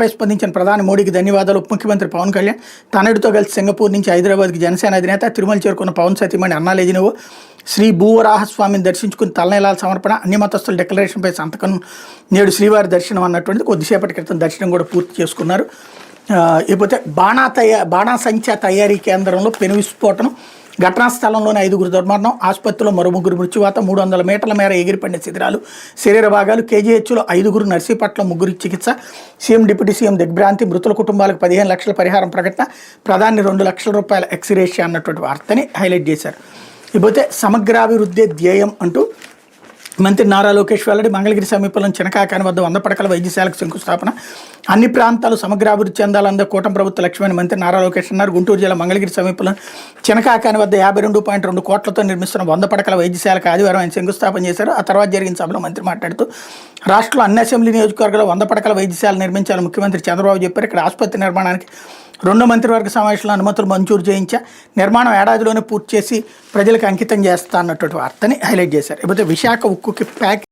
ఘటనపై స్పందించిన ప్రధాని మోడీకి ధన్యవాదాలు. ఉప ముఖ్యమంత్రి పవన్ కళ్యాణ్ తనయుడితో కలిసి సింగపూర్ నుంచి హైదరాబాద్కి జనసేన అధినేత. తిరుమల చేరుకున్న పవన్ సతీమణి అన్నాలేజినవు శ్రీ భూవరాహస్వామిని దర్శించుకుని తలనీలాల సమర్పణ, అన్ని మతస్థుల డిక్లరేషన్పై సంతకం, నేడు శ్రీవారి దర్శనం అన్నటువంటిది కొద్దిసేపటి క్రితం దర్శనం కూడా పూర్తి చేసుకున్నారు. ఇకపోతే బాణాసంచా తయారీ కేంద్రంలో పెను విస్ఫోటనం, ఘటనా స్థలంలోని 5గురు దుర్మరణం, ఆసుపత్రిలో మరో 3 మృత్యువాత, 300 మీటర్ల మేర ఎగిరిపడిన శిథిరాలు, శరీర భాగాలు, కేజీహెచ్లో 5గురు, నర్సీపట్నం 3 చికిత్స, సీఎం డిప్యూటీ సీఎం దిగ్భ్రాంతి, మృతుల కుటుంబాలకు 15 లక్షల పరిహారం ప్రకటన, ప్రధాని 2 లక్షల రూపాయల ఎక్స్గ్రేషియా అన్నటువంటి వార్తని హైలైట్ చేశారు. ఇకపోతే సమగ్రాభివృద్ధి ధ్యేయం అంటూ మంత్రి నారా లోకేష్ వెల్లడి. మంగళగిరి సమీపంలోని చినకాకాని వద్ద 100 పడకల వైద్యశాలకు శంకుస్థాపన, అన్ని ప్రాంతాలు సమగ్రాభివృద్ధి చెందాలందే కూటమి ప్రభుత్వ లక్ష్యమని మంత్రి నారా లోకేష్ అన్నారు. గుంటూరు జిల్లా మంగళగిరి సమీపంలో చినకాకాని వద్ద 52.2 కోట్లతో నిర్మిస్తున్న 100 పడకల వైద్యశాలకు ఆదివారం ఆయన శంకుస్థాపన చేశారు. ఆ తర్వాత జరిగిన సభలో మంత్రి మాట్లాడుతూ రాష్ట్రంలో అన్ని అసెంబ్లీ నియోజకవర్గాల్లో 100 పడకల వైద్యశాల నిర్మించాలని ముఖ్యమంత్రి చంద్రబాబు చెప్పారు. ఇక్కడ ఆసుపత్రి నిర్మాణానికి 2 మంత్రివర్గ సమావేశంలో అనుమతులు మంజూరు చేయించా, నిర్మాణం ఏడాదిలోనే పూర్తి చేసి ప్రజలకు అంకితం చేస్తా అన్నటువంటి వార్తని హైలైట్ చేశారు. ఇకపోతే విశాఖ ఉక్కుకి ప్యాక్